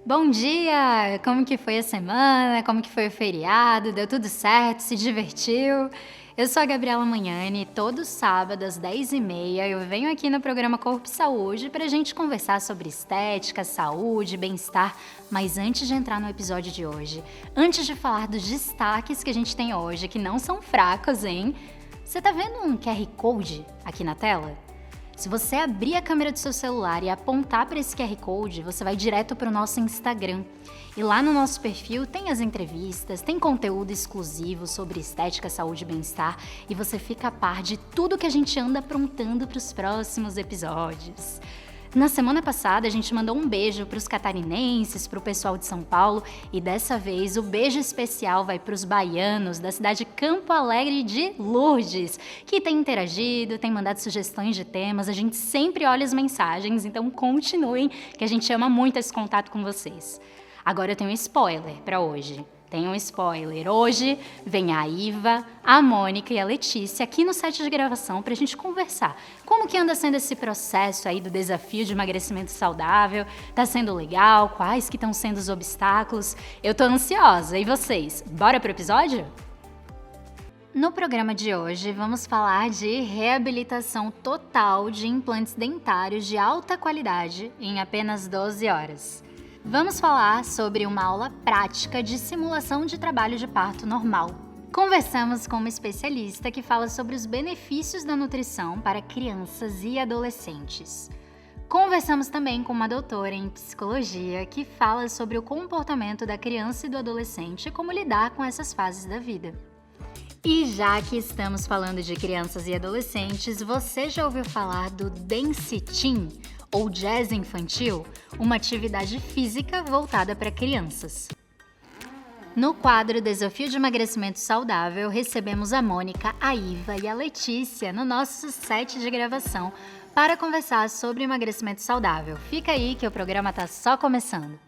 Bom dia! Como que foi a semana? Como que foi o feriado? Deu tudo certo? Se divertiu? Eu sou a Gabriela Magnani e todo sábado às 10h30 eu venho aqui no programa Corpo e Saúde pra gente conversar sobre estética, saúde, bem-estar. Mas antes de entrar no episódio de hoje, antes de falar dos destaques que a gente tem hoje, que não são fracos, hein? Você tá vendo um QR Code aqui na tela? Se você abrir a câmera do seu celular e apontar para esse QR Code, você vai direto para o nosso Instagram. E lá no nosso perfil tem as entrevistas, tem conteúdo exclusivo sobre estética, saúde e bem-estar, e você fica a par de tudo que a gente anda aprontando para os próximos episódios. Na semana passada, a gente mandou um beijo para os catarinenses, para o pessoal de São Paulo, e dessa vez o beijo especial vai para os baianos da cidade de Campo Alegre de Lourdes, que tem interagido, tem mandado sugestões de temas, a gente sempre olha as mensagens, então continuem, que a gente ama muito esse contato com vocês. Agora eu tenho um spoiler para hoje. Tem um spoiler. Hoje vem a Iva, a Mônica e a Letícia aqui no set de gravação pra gente conversar. Como que anda sendo esse processo aí do desafio de emagrecimento saudável? Tá sendo legal? Quais que estão sendo os obstáculos? Eu tô ansiosa. E vocês? Bora pro episódio? No programa de hoje, vamos falar de reabilitação total de implantes dentários de alta qualidade em apenas 12 horas. Vamos falar sobre uma aula prática de simulação de trabalho de parto normal. Conversamos com uma especialista que fala sobre os benefícios da nutrição para crianças e adolescentes. Conversamos também com uma doutora em psicologia que fala sobre o comportamento da criança e do adolescente e como lidar com essas fases da vida. E já que estamos falando de crianças e adolescentes, você já ouviu falar do Dance Teen, ou jazz infantil, uma atividade física voltada para crianças? No quadro Desafio de Emagrecimento Saudável, recebemos a Mônica, a Iva e a Letícia no nosso set de gravação para conversar sobre emagrecimento saudável. Fica aí que o programa está só começando.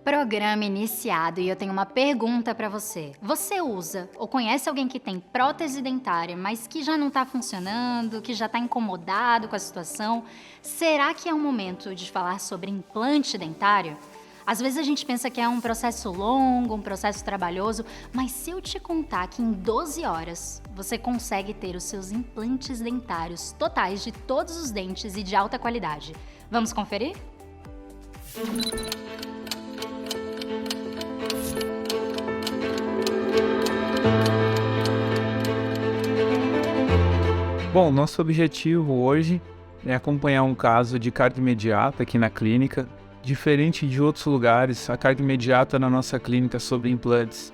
Programa iniciado e eu tenho uma pergunta para você. Você usa ou conhece alguém que tem prótese dentária, mas que já não está funcionando, que já está incomodado com a situação? Será que é um momento de falar sobre implante dentário? Às vezes a gente pensa que é um processo longo, um processo trabalhoso, mas se eu te contar que em 12 horas você consegue ter os seus implantes dentários totais de todos os dentes e de alta qualidade, vamos conferir? Bom, nosso objetivo hoje é acompanhar um caso de carga imediata aqui na clínica. Diferente de outros lugares, a carga imediata na nossa clínica sobre implantes,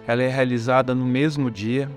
ela é realizada no mesmo dia.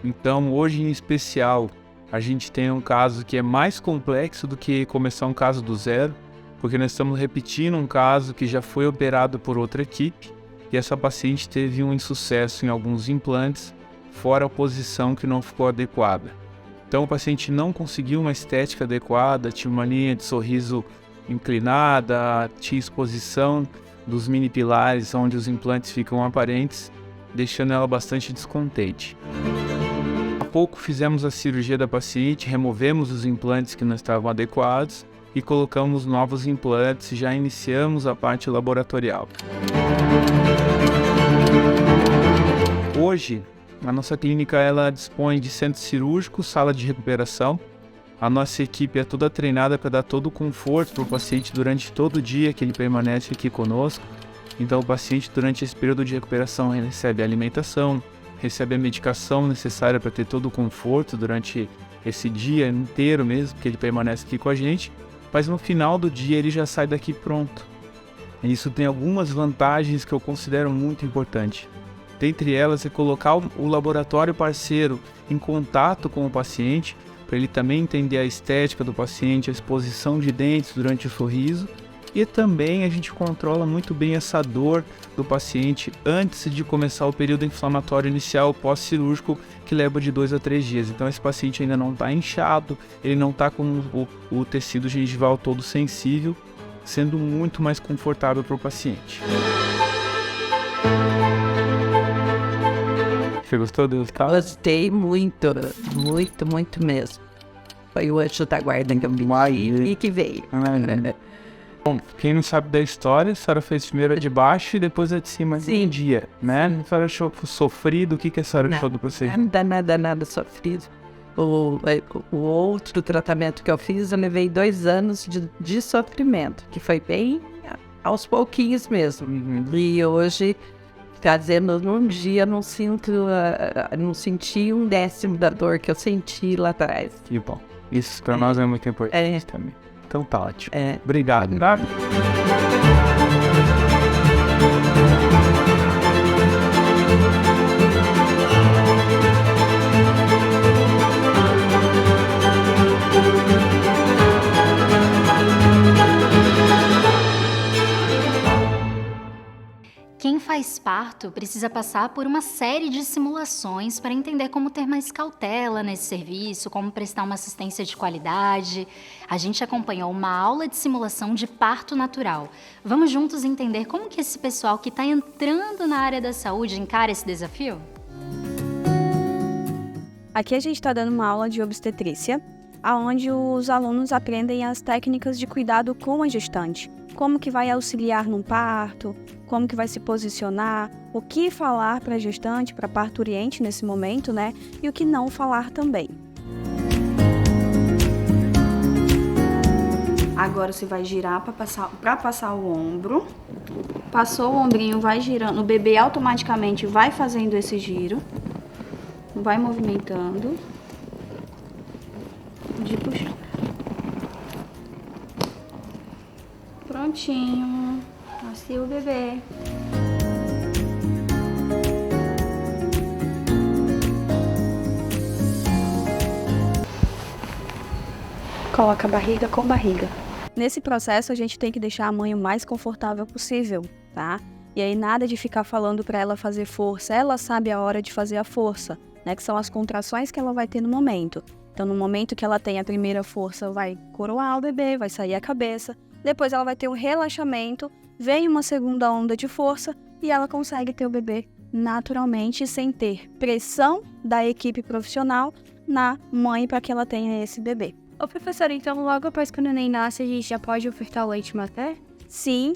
Então, hoje em especial, a gente tem um caso que é mais complexo do que começar um caso do zero, porque nós estamos repetindo um caso que já foi operado por outra equipe e essa paciente teve um insucesso em alguns implantes, fora a posição que não ficou adequada. Então o paciente não conseguiu uma estética adequada, tinha uma linha de sorriso inclinada, tinha exposição dos mini pilares onde os implantes ficam aparentes, deixando ela bastante descontente. Há pouco fizemos a cirurgia da paciente, removemos os implantes que não estavam adequados e colocamos novos implantes e já iniciamos a parte laboratorial. Hoje, a nossa clínica ela dispõe de centro cirúrgico, sala de recuperação. A nossa equipe é toda treinada para dar todo o conforto para o paciente durante todo o dia que ele permanece aqui conosco. Então o paciente durante esse período de recuperação ele recebe a alimentação, recebe a medicação necessária para ter todo o conforto durante esse dia inteiro mesmo que ele permanece aqui com a gente. Mas no final do dia ele já sai daqui pronto. E isso tem algumas vantagens que eu considero muito importantes. Dentre elas é colocar o laboratório parceiro em contato com o paciente, para ele também entender a estética do paciente, a exposição de dentes durante o sorriso. E também a gente controla muito bem essa dor do paciente antes de começar o período inflamatório inicial pós-cirúrgico, que leva de 2 a 3 dias. Então esse paciente ainda não está inchado, ele não está com o tecido gengival todo sensível, sendo muito mais confortável para o paciente. Você gostou do caso? Gostei muito, muito mesmo. Foi o anjo da guarda que eu vi e que veio. Bom, quem não sabe da história, a senhora fez primeiro a de baixo e depois a de cima em dia, né? A senhora achou sofrido? O que a senhora achou do procedimento? Nada sofrido. O outro tratamento que eu fiz, eu levei 2 anos de sofrimento, que foi bem aos pouquinhos mesmo. E hoje, fazendo num dia, não senti 1/10 da dor que eu senti lá atrás. Que bom. Isso para nós é muito importante também. Então tá ótimo. Obrigado. Tá? Quem faz parto precisa passar por uma série de simulações para entender como ter mais cautela nesse serviço, como prestar uma assistência de qualidade. A gente acompanhou uma aula de simulação de parto natural. Vamos juntos entender como que esse pessoal que está entrando na área da saúde encara esse desafio? Aqui a gente está dando uma aula de obstetrícia, onde os alunos aprendem as técnicas de cuidado com a gestante. Como que vai auxiliar num parto, como que vai se posicionar, o que falar para a gestante, para a parturiente nesse momento, né? E o que não falar também. Agora você vai girar para passar o ombro. Passou o ombrinho, vai girando. O bebê automaticamente vai fazendo esse giro. Vai movimentando. De puxar. Prontinho. Nasceu o bebê. Coloca a barriga com barriga. Nesse processo, a gente tem que deixar a mãe o mais confortável possível, tá? E aí nada de ficar falando para ela fazer força. Ela sabe a hora de fazer a força, né? Que são as contrações que ela vai ter no momento. Então, no momento que ela tem a primeira força, vai coroar o bebê, vai sair a cabeça. Depois ela vai ter um relaxamento, vem uma segunda onda de força e ela consegue ter o bebê naturalmente, sem ter pressão da equipe profissional na mãe para que ela tenha esse bebê. Ô professora, então logo após que o neném nasce, a gente já pode ofertar o leite materno? Sim,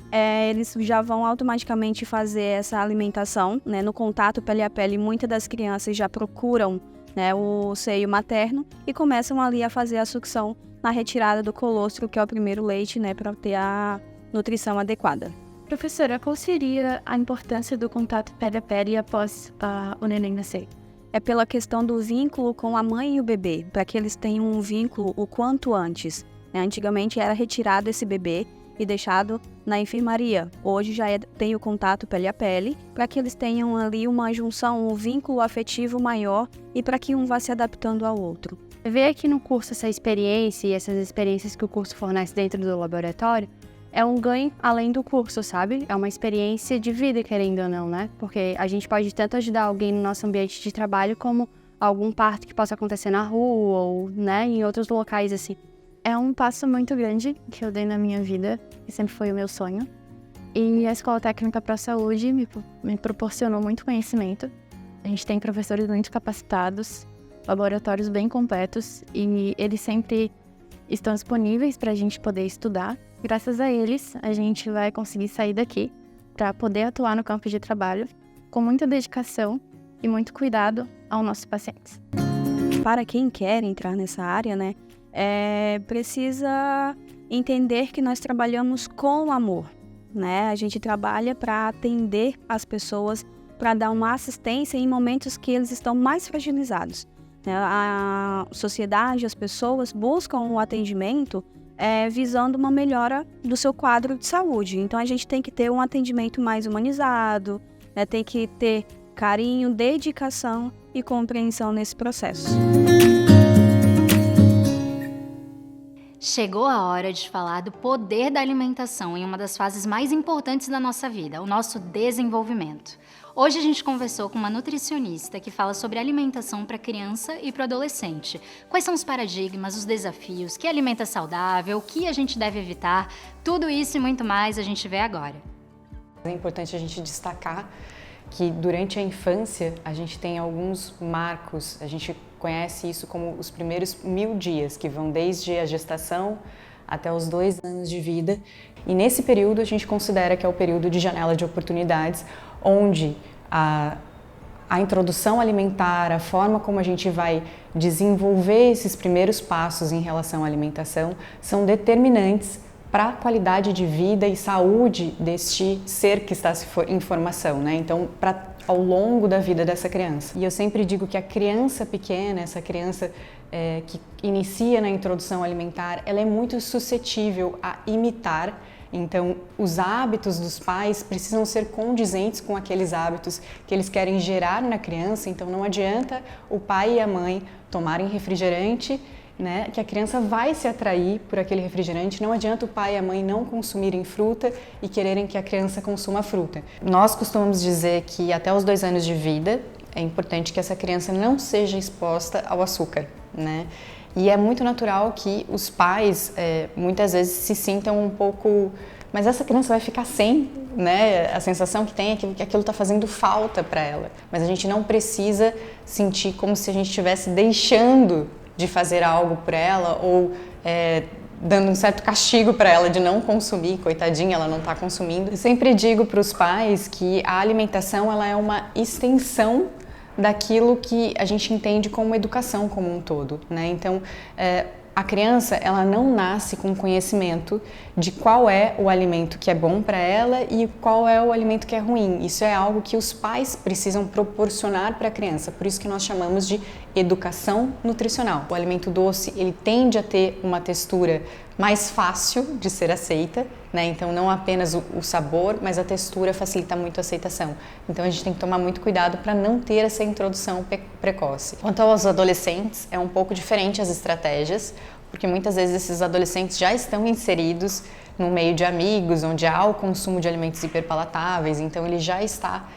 eles já vão automaticamente fazer essa alimentação, né? No contato pele a pele, muitas das crianças já procuram, né, o seio materno e começam ali a fazer a sucção na retirada do colostro, que é o primeiro leite, né, para ter a nutrição adequada. Professora, qual seria a importância do contato pele a pele após o neném nascer? É pela questão do vínculo com a mãe e o bebê, para que eles tenham um vínculo o quanto antes. Antigamente era retirado esse bebê e deixado na enfermaria. Hoje já tem o contato pele a pele, para que eles tenham ali uma junção, um vínculo afetivo maior e para que um vá se adaptando ao outro. Ver aqui no curso essa experiência e essas experiências que o curso fornece dentro do laboratório é um ganho além do curso, sabe? É uma experiência de vida, querendo ou não, né? Porque a gente pode tanto ajudar alguém no nosso ambiente de trabalho como algum parto que possa acontecer na rua ou, né, em outros locais, assim. É um passo muito grande que eu dei na minha vida, que sempre foi o meu sonho. E a Escola Técnica para a Saúde me proporcionou muito conhecimento. A gente tem professores muito capacitados, laboratórios bem completos e eles sempre estão disponíveis para a gente poder estudar. Graças a eles, a gente vai conseguir sair daqui para poder atuar no campo de trabalho com muita dedicação e muito cuidado aos nossos pacientes. Para quem quer entrar nessa área, né, precisa entender que nós trabalhamos com amor, né? A gente trabalha para atender as pessoas, para dar uma assistência em momentos que eles estão mais fragilizados. A sociedade, as pessoas buscam o atendimento visando uma melhora do seu quadro de saúde. Então, a gente tem que ter um atendimento mais humanizado, né? Tem que ter carinho, dedicação e compreensão nesse processo. Chegou a hora de falar do poder da alimentação em uma das fases mais importantes da nossa vida, o nosso desenvolvimento. Hoje a gente conversou com uma nutricionista que fala sobre alimentação para criança e para o adolescente. Quais são os paradigmas, os desafios, que alimenta saudável, o que a gente deve evitar, tudo isso e muito mais a gente vê agora. É importante a gente destacar que durante a infância a gente tem alguns marcos, a gente conhece isso como os primeiros 1000 dias, que vão desde a gestação até os 2 anos de vida. E nesse período a gente considera que é o período de janela de oportunidades, onde a introdução alimentar, a forma como a gente vai desenvolver esses primeiros passos em relação à alimentação são determinantes para a qualidade de vida e saúde deste ser que está em formação, né? Então, ao longo da vida dessa criança. E eu sempre digo que a criança pequena, essa criança que inicia na introdução alimentar, ela é muito suscetível a imitar. Então, os hábitos dos pais precisam ser condizentes com aqueles hábitos que eles querem gerar na criança. Então, não adianta o pai e a mãe tomarem refrigerante, né, que a criança vai se atrair por aquele refrigerante. Não adianta o pai e a mãe não consumirem fruta e quererem que a criança consuma fruta. Nós costumamos dizer que até os 2 anos de vida é importante que essa criança não seja exposta ao açúcar, né? E é muito natural que os pais muitas vezes se sintam um pouco, mas essa criança vai ficar sem, né? A sensação que tem é que aquilo está fazendo falta para ela. Mas a gente não precisa sentir como se a gente estivesse deixando de fazer algo para ela ou dando um certo castigo para ela de não consumir, coitadinha, ela não está consumindo. Eu sempre digo para os pais que a alimentação ela é uma extensão daquilo que a gente entende como educação como um todo, né? Então, a criança, ela não nasce com conhecimento de qual é o alimento que é bom para ela e qual é o alimento que é ruim. Isso é algo que os pais precisam proporcionar para a criança, por isso que nós chamamos de educação nutricional. O alimento doce, ele tende a ter uma textura mais fácil de ser aceita, né? Então não apenas o sabor, mas a textura facilita muito a aceitação. Então a gente tem que tomar muito cuidado para não ter essa introdução precoce. Quanto aos adolescentes, é um pouco diferente as estratégias, porque muitas vezes esses adolescentes já estão inseridos no meio de amigos, onde há o consumo de alimentos hiperpalatáveis, então ele já está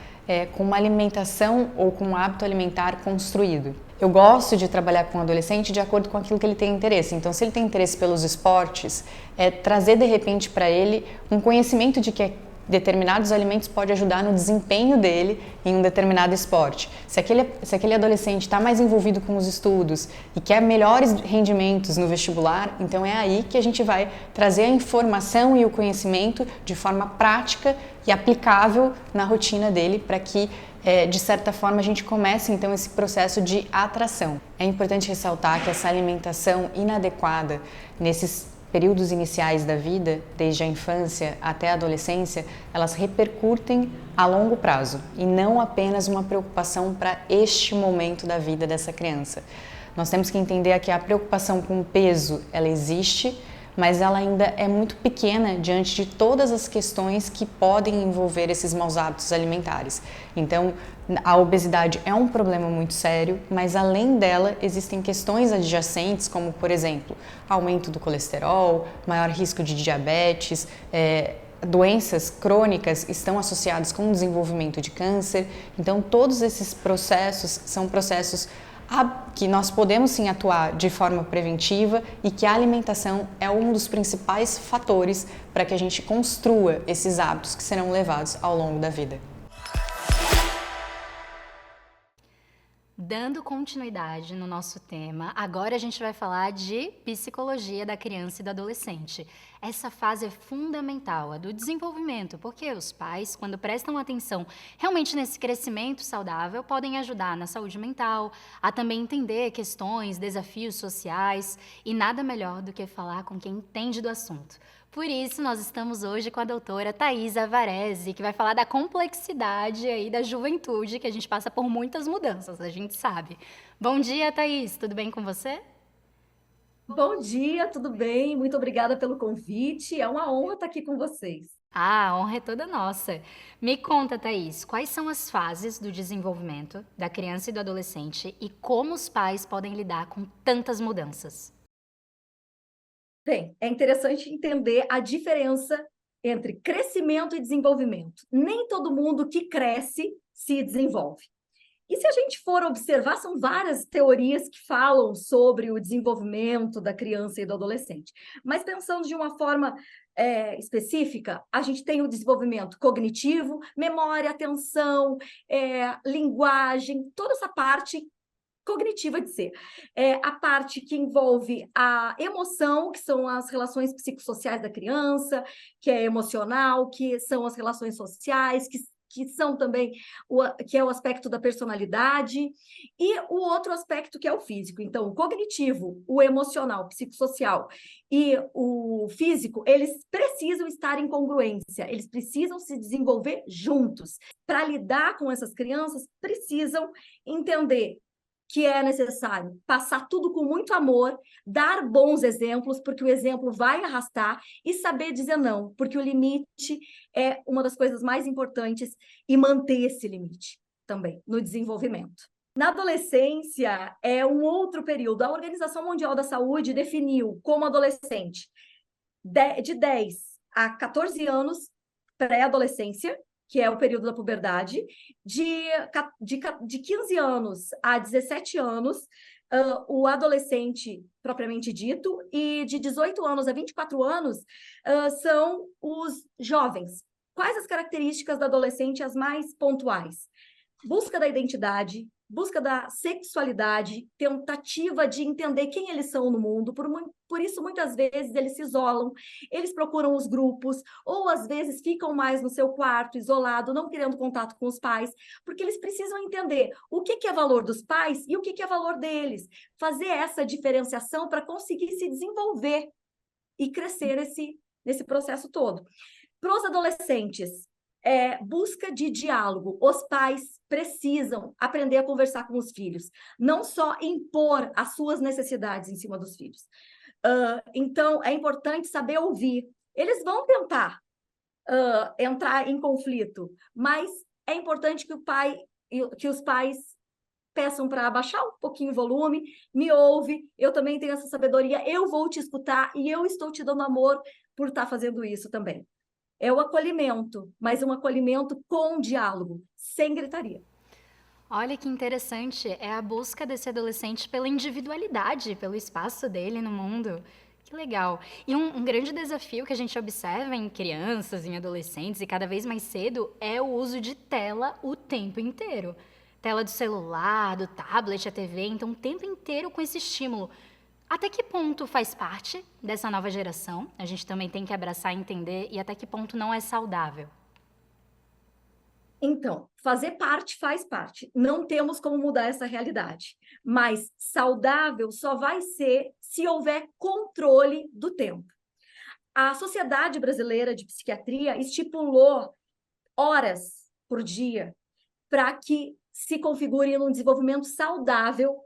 com uma alimentação ou com um hábito alimentar construído. Eu gosto de trabalhar com o adolescente de acordo com aquilo que ele tem interesse. Então, se ele tem interesse pelos esportes, trazer de repente para ele um conhecimento de que determinados alimentos podem ajudar no desempenho dele em um determinado esporte. Se aquele adolescente está mais envolvido com os estudos e quer melhores rendimentos no vestibular, então é aí que a gente vai trazer a informação e o conhecimento de forma prática e aplicável na rotina dele para que de certa forma a gente comece então esse processo de atração. É importante ressaltar que essa alimentação inadequada nesses períodos iniciais da vida, desde a infância até a adolescência, elas repercutem a longo prazo e não apenas uma preocupação para este momento da vida dessa criança. Nós temos que entender que a preocupação com o peso, ela existe, mas ela ainda é muito pequena diante de todas as questões que podem envolver esses maus hábitos alimentares. Então, a obesidade é um problema muito sério, mas além dela existem questões adjacentes, como por exemplo, aumento do colesterol, maior risco de diabetes, doenças crônicas estão associadas com o desenvolvimento de câncer. Então, todos esses processos são processos que nós podemos sim atuar de forma preventiva e que a alimentação é um dos principais fatores para que a gente construa esses hábitos que serão levados ao longo da vida. Dando continuidade no nosso tema, agora a gente vai falar de psicologia da criança e do adolescente. Essa fase é fundamental, a do desenvolvimento, porque os pais, quando prestam atenção realmente nesse crescimento saudável, podem ajudar na saúde mental, a também entender questões, desafios sociais, e nada melhor do que falar com quem entende do assunto. Por isso, nós estamos hoje com a doutora Thaisa Varese, que vai falar da complexidade aí da juventude, que a gente passa por muitas mudanças, a gente sabe. Bom dia, Thaís, tudo bem com você? Bom dia, tudo bem? Muito obrigada pelo convite. É uma honra estar aqui com vocês. A honra é toda nossa. Me conta, Thaís, quais são as fases do desenvolvimento da criança e do adolescente e como os pais podem lidar com tantas mudanças? Bem, é interessante entender a diferença entre crescimento e desenvolvimento. Nem todo mundo que cresce se desenvolve. E se a gente for observar, são várias teorias que falam sobre o desenvolvimento da criança e do adolescente. Mas pensando de uma forma específica, a gente tem o desenvolvimento cognitivo, memória, atenção, linguagem, toda essa parte cognitiva de ser. É a parte que envolve a emoção, que são as relações psicossociais da criança, que é emocional, que são as relações sociais, que são também que é o aspecto da personalidade, e o outro aspecto que é o físico. Então, o cognitivo, o emocional, o psicossocial e o físico, eles precisam estar em congruência, eles precisam se desenvolver juntos. Para lidar com essas crianças, precisam entender que é necessário passar tudo com muito amor, dar bons exemplos, porque o exemplo vai arrastar, e saber dizer não, porque o limite é uma das coisas mais importantes, e manter esse limite também no desenvolvimento. Na adolescência é um outro período. A Organização Mundial da Saúde definiu como adolescente de 10 a 14 anos, pré-adolescência, que é o período da puberdade, de 15 anos a 17 anos, o adolescente propriamente dito, e de 18 anos a 24 anos são os jovens. Quais as características do adolescente as mais pontuais? Busca da identidade, busca da sexualidade, tentativa de entender quem eles são no mundo, por isso muitas vezes eles se isolam, eles procuram os grupos, ou às vezes ficam mais no seu quarto, isolado, não querendo contato com os pais, porque eles precisam entender o que é valor dos pais e o que é valor deles, fazer essa diferenciação para conseguir se desenvolver e crescer nesse processo todo. Para os adolescentes, busca de diálogo. Os pais precisam aprender a conversar com os filhos, não só impor as suas necessidades em cima dos filhos. Então, é importante saber ouvir. Eles vão tentar entrar em conflito, mas é importante que os pais peçam para abaixar um pouquinho o volume, me ouve, eu também tenho essa sabedoria, eu vou te escutar e eu estou te dando amor por estar fazendo isso também. É o acolhimento, mas um acolhimento com diálogo, sem gritaria. Olha que interessante, é a busca desse adolescente pela individualidade, pelo espaço dele no mundo. Que legal. E um grande desafio que a gente observa em crianças, em adolescentes e cada vez mais cedo é o uso de tela o tempo inteiro. Tela do celular, do tablet, a TV, então o tempo inteiro com esse estímulo. Até que ponto faz parte dessa nova geração? A gente também tem que abraçar e entender, e até que ponto não é saudável? Então, fazer parte faz parte. Não temos como mudar essa realidade. Mas saudável só vai ser se houver controle do tempo. A Sociedade Brasileira de Psiquiatria estipulou horas por dia para que se configure um desenvolvimento saudável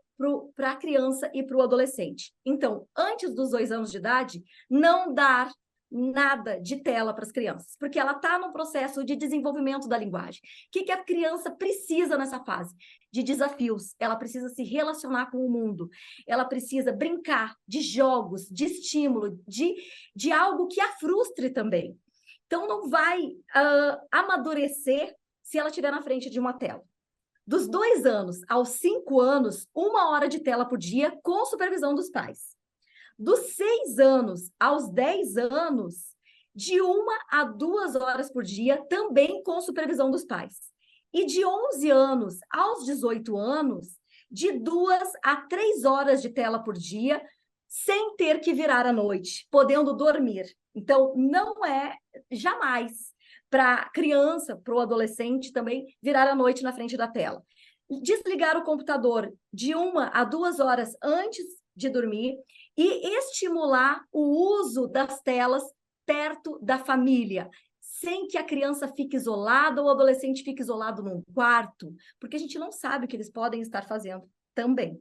para a criança e para o adolescente. Então, antes dos 2 anos de idade, não dar nada de tela para as crianças, porque ela está no processo de desenvolvimento da linguagem. O que a criança precisa nessa fase? De desafios, ela precisa se relacionar com o mundo, ela precisa brincar, de jogos, de estímulo, de algo que a frustre também. Então, não vai amadurecer se ela estiver na frente de uma tela. Dos 2 anos aos 5 anos, 1 hora de tela por dia com supervisão dos pais. Dos 6 anos aos 10 anos, de 1 a 2 horas por dia, também com supervisão dos pais. E de 11 anos aos 18 anos, de 2 a 3 horas de tela por dia, sem ter que virar à noite, podendo dormir. Então, não é jamais para a criança, para o adolescente também, virar à noite na frente da tela. Desligar o computador de 1 a 2 horas antes de dormir e estimular o uso das telas perto da família, sem que a criança fique isolada ou o adolescente fique isolado num quarto, porque a gente não sabe o que eles podem estar fazendo também.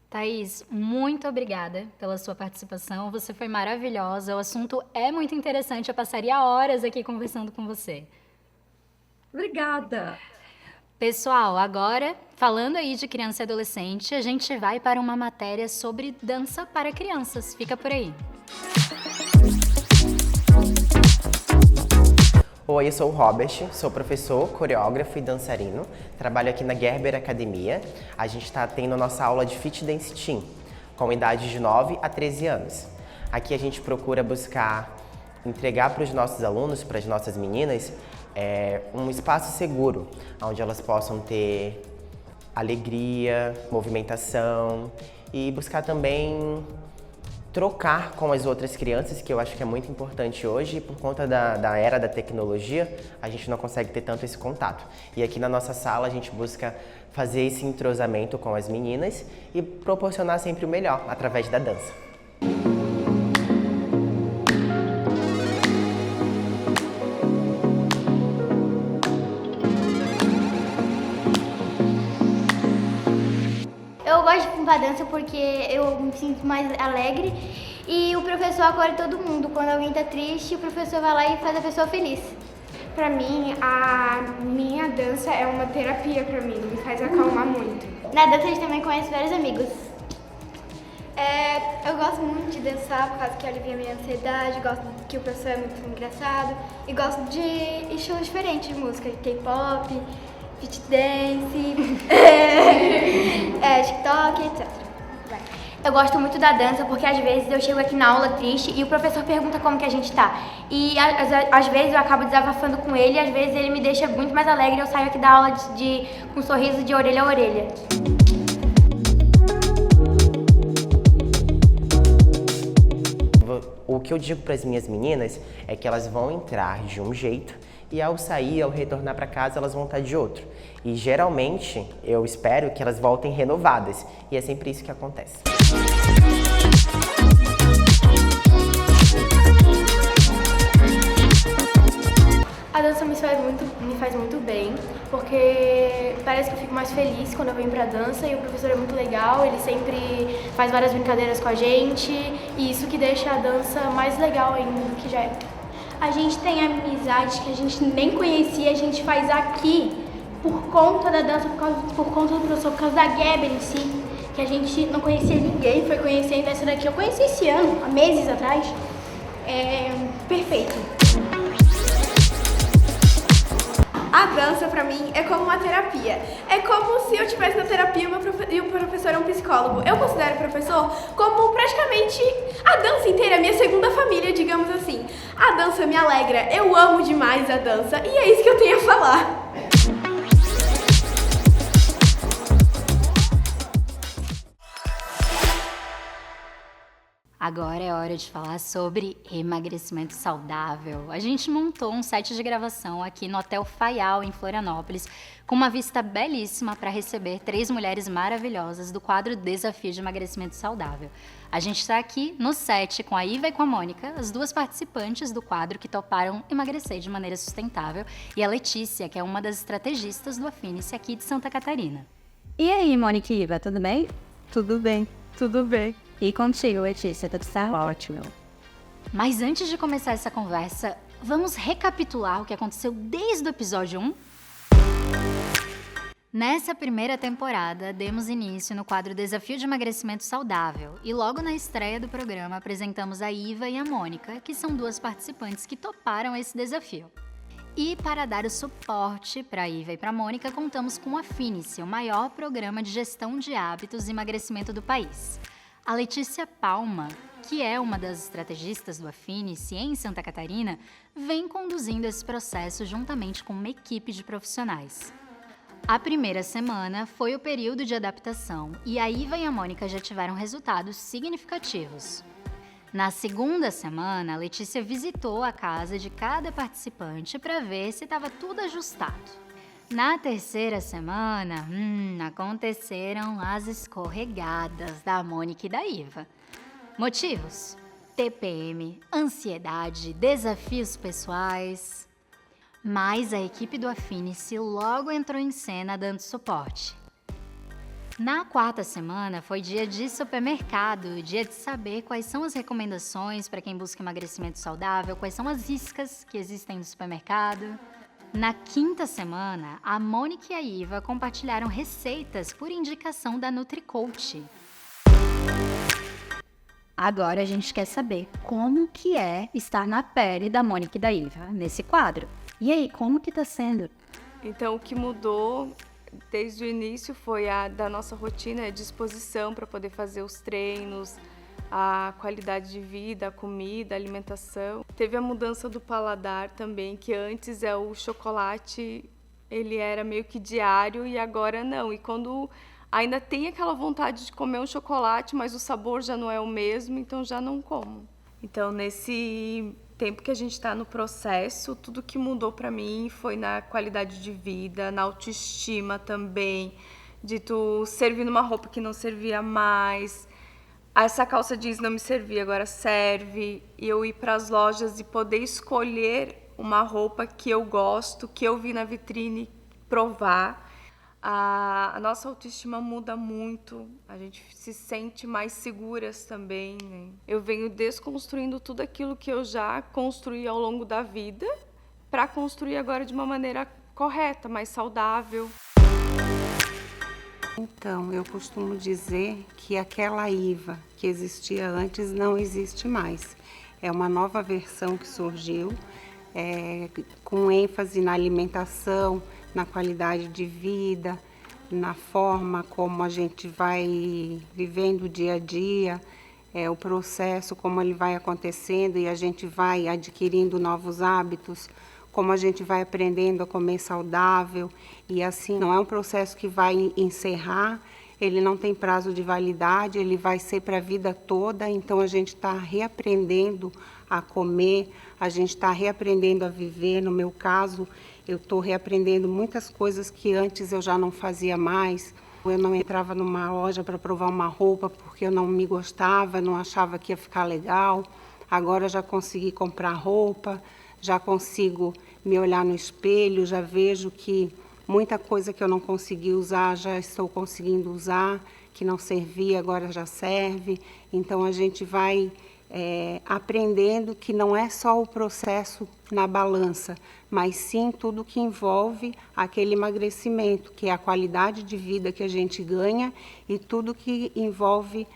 Thaís, muito obrigada pela sua participação, você foi maravilhosa, o assunto é muito interessante, eu passaria horas aqui conversando com você. Obrigada! Pessoal, agora, falando aí de criança e adolescente, a gente vai para uma matéria sobre dança para crianças, fica por aí. Oi, eu sou o Robert, sou professor, coreógrafo e dançarino. Trabalho aqui na Gerber Academia. A gente está tendo a nossa aula de Fit Dance Team, com idade de 9 a 13 anos. Aqui a gente procura buscar entregar para os nossos alunos, para as nossas meninas, um espaço seguro, onde elas possam ter alegria, movimentação e buscar também trocar com as outras crianças, que eu acho que é muito importante hoje, por conta da era da tecnologia, a gente não consegue ter tanto esse contato. E aqui na nossa sala a gente busca fazer esse entrosamento com as meninas e proporcionar sempre o melhor através da dança. Eu gosto de pintar dança porque eu me sinto mais alegre e o professor acolhe todo mundo. Quando alguém tá triste, o professor vai lá e faz a pessoa feliz. Pra mim, a minha dança é uma terapia pra mim, me faz acalmar muito. Na dança a gente também conhece vários amigos. Eu gosto muito de dançar por causa que alivia a minha ansiedade, gosto que o professor é muito engraçado e gosto de estilos diferentes de música, K-pop, fit dance, TikTok, etc. Eu gosto muito da dança porque às vezes eu chego aqui na aula triste e o professor pergunta como que a gente tá. E às vezes eu acabo desabafando com ele e às vezes ele me deixa muito mais alegre e eu saio aqui da aula com um sorriso de orelha a orelha. O que eu digo para as minhas meninas é que elas vão entrar de um jeito e ao sair, ao retornar para casa, elas vão estar de outro. E geralmente, eu espero que elas voltem renovadas. E é sempre isso que acontece. A dança me faz muito bem, porque parece que eu fico mais feliz quando eu venho pra dança e o professor é muito legal, ele sempre faz várias brincadeiras com a gente e isso que deixa a dança mais legal ainda do que já é. A gente tem amizades que a gente nem conhecia, a gente faz aqui por conta da dança, por conta do professor, por causa da Gerber em si, que a gente não conhecia ninguém, foi conhecendo essa daqui. Eu conheci esse ano, há meses atrás. É perfeito. A dança pra mim é como uma terapia. É como se eu estivesse na terapia e o professor é um psicólogo. Eu considero o professor como praticamente a dança inteira, a minha segunda família, digamos assim. A dança me alegra, eu amo demais a dança e é isso que eu tenho a falar. Agora é hora de falar sobre emagrecimento saudável. A gente montou um set de gravação aqui no Hotel Faial, em Florianópolis, com uma vista belíssima para receber 3 mulheres maravilhosas do quadro Desafio de Emagrecimento Saudável. A gente está aqui no set com a Iva e com a Mônica, as 2 participantes do quadro que toparam emagrecer de maneira sustentável, e a Letícia, que é uma das estrategistas do Afine-se aqui de Santa Catarina. E aí, Mônica e Iva, tudo bem? Tudo bem, tudo bem. E contigo, Letícia, tudo certo? Ótimo. Mas antes de começar essa conversa, vamos recapitular o que aconteceu desde o episódio 1? Nessa primeira temporada, demos início no quadro Desafio de Emagrecimento Saudável e logo na estreia do programa apresentamos a Iva e a Mônica, que são 2 participantes que toparam esse desafio. E para dar o suporte para a Iva e para a Mônica, contamos com o Afine-se, o maior programa de gestão de hábitos e emagrecimento do país. A Letícia Palma, que é uma das estrategistas do Afine-se em Santa Catarina, vem conduzindo esse processo juntamente com uma equipe de profissionais. A primeira semana foi o período de adaptação e a Iva e a Mônica já tiveram resultados significativos. Na segunda semana, a Letícia visitou a casa de cada participante para ver se estava tudo ajustado. Na terceira semana, aconteceram as escorregadas da Mônica e da Iva. Motivos? TPM, ansiedade, desafios pessoais. Mas a equipe do Afine-se logo entrou em cena dando suporte. Na quarta semana foi dia de supermercado, dia de saber quais são as recomendações para quem busca emagrecimento saudável, quais são as iscas que existem no supermercado. Na quinta semana, a Mônica e a Iva compartilharam receitas por indicação da NutriCoach. Agora a gente quer saber como que é estar na pele da Mônica e da Iva nesse quadro. E aí, como que tá sendo? Então, o que mudou desde o início foi a da nossa rotina, a disposição para poder fazer os treinos, a qualidade de vida, a comida, a alimentação. Teve a mudança do paladar também, que antes é o chocolate ele era meio que diário e agora não. E quando ainda tem aquela vontade de comer um chocolate, mas o sabor já não é o mesmo, então já não como. Então, nesse tempo que a gente está no processo, tudo que mudou para mim foi na qualidade de vida, na autoestima também, de tu servir numa roupa que não servia mais. Essa calça jeans não me servia, agora serve. E eu ir para as lojas e poder escolher uma roupa que eu gosto, que eu vi na vitrine, provar. A nossa autoestima muda muito, a gente se sente mais seguras também, né? Eu venho desconstruindo tudo aquilo que eu já construí ao longo da vida para construir agora de uma maneira correta, mais saudável. Então, eu costumo dizer que aquela Iva que existia antes não existe mais. É uma nova versão que surgiu, com ênfase na alimentação, na qualidade de vida, na forma como a gente vai vivendo o dia a dia, o processo, como ele vai acontecendo e a gente vai adquirindo novos hábitos, como a gente vai aprendendo a comer saudável. E assim, não é um processo que vai encerrar, ele não tem prazo de validade, ele vai ser para a vida toda, então a gente está reaprendendo a comer, a gente está reaprendendo a viver. No meu caso, eu estou reaprendendo muitas coisas que antes eu já não fazia mais. Eu não entrava numa loja para provar uma roupa porque eu não me gostava, não achava que ia ficar legal. Agora já consegui comprar roupa, já consigo me olhar no espelho, já vejo que muita coisa que eu não consegui usar, já estou conseguindo usar, que não servia, agora já serve. Então a gente vai aprendendo que não é só o processo na balança, mas sim tudo que envolve aquele emagrecimento, que é a qualidade de vida que a gente ganha e tudo que envolve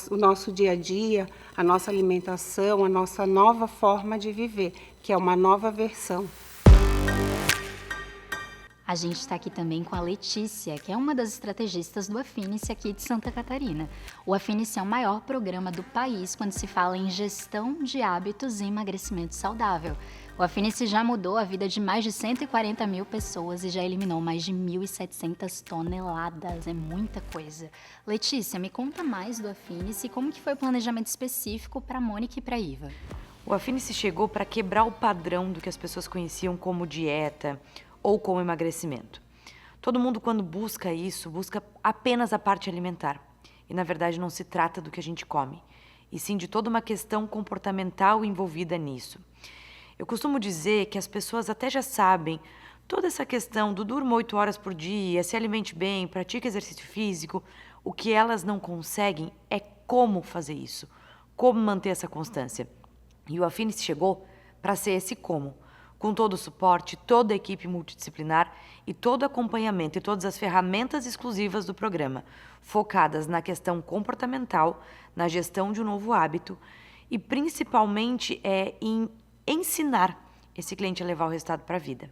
o nosso dia a dia, a nossa alimentação, a nossa nova forma de viver, que é uma nova versão. A gente está aqui também com a Letícia, que é uma das estrategistas do Afinice aqui de Santa Catarina. O Afinice é o maior programa do país quando se fala em gestão de hábitos e emagrecimento saudável. O Afinice já mudou a vida de mais de 140 mil pessoas e já eliminou mais de 1.700 toneladas. É muita coisa. Letícia, me conta mais do Afinice e como que foi o planejamento específico para a Mônica e para a Iva. O Afinice chegou para quebrar o padrão do que as pessoas conheciam como dieta ou como emagrecimento. Todo mundo, quando busca isso, busca apenas a parte alimentar. E, na verdade, não se trata do que a gente come, e sim de toda uma questão comportamental envolvida nisso. Eu costumo dizer que as pessoas até já sabem toda essa questão do durma 8 horas por dia, se alimente bem, pratique exercício físico. O que elas não conseguem é como fazer isso, como manter essa constância. E o Afinice chegou para ser esse como, com todo o suporte, toda a equipe multidisciplinar e todo o acompanhamento e todas as ferramentas exclusivas do programa, focadas na questão comportamental, na gestão de um novo hábito e principalmente em ensinar esse cliente a levar o resultado para a vida.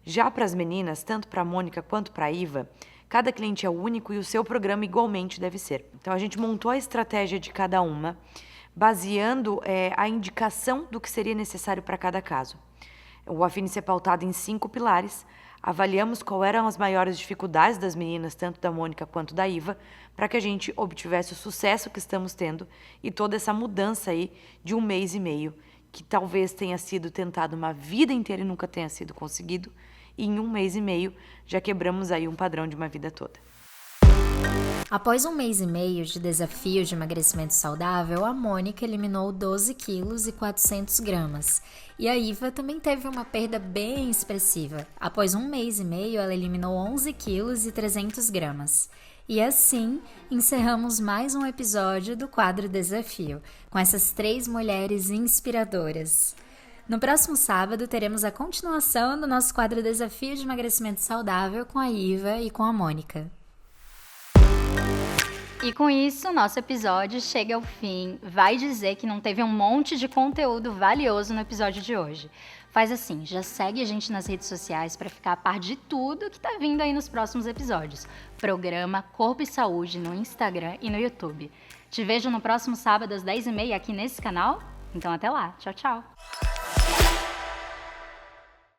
Já para as meninas, tanto para a Mônica quanto para a Iva, cada cliente é único e o seu programa igualmente deve ser. Então a gente montou a estratégia de cada uma, baseando a indicação do que seria necessário para cada caso. O Afinice é pautado em 5 pilares. Avaliamos qual eram as maiores dificuldades das meninas, tanto da Mônica quanto da Iva, para que a gente obtivesse o sucesso que estamos tendo e toda essa mudança aí de 1 mês e meio, que talvez tenha sido tentado uma vida inteira e nunca tenha sido conseguido, e em 1 mês e meio já quebramos aí um padrão de uma vida toda. Após 1 mês e meio de desafio de emagrecimento saudável, a Mônica eliminou 12 quilos e 400 gramas. E a Iva também teve uma perda bem expressiva. Após 1 mês e meio, ela eliminou 11 quilos e 300 gramas. E assim, encerramos mais um episódio do quadro Desafio, com essas 3 mulheres inspiradoras. No próximo sábado, teremos a continuação do nosso quadro Desafio de Emagrecimento Saudável com a Iva e com a Mônica. E com isso, nosso episódio chega ao fim. Vai dizer que não teve um monte de conteúdo valioso no episódio de hoje. Faz assim, já segue a gente nas redes sociais para ficar a par de tudo que tá vindo aí nos próximos episódios. Programa Corpo e Saúde no Instagram e no YouTube. Te vejo no próximo sábado às 10h30 aqui nesse canal. Então até lá. Tchau, tchau.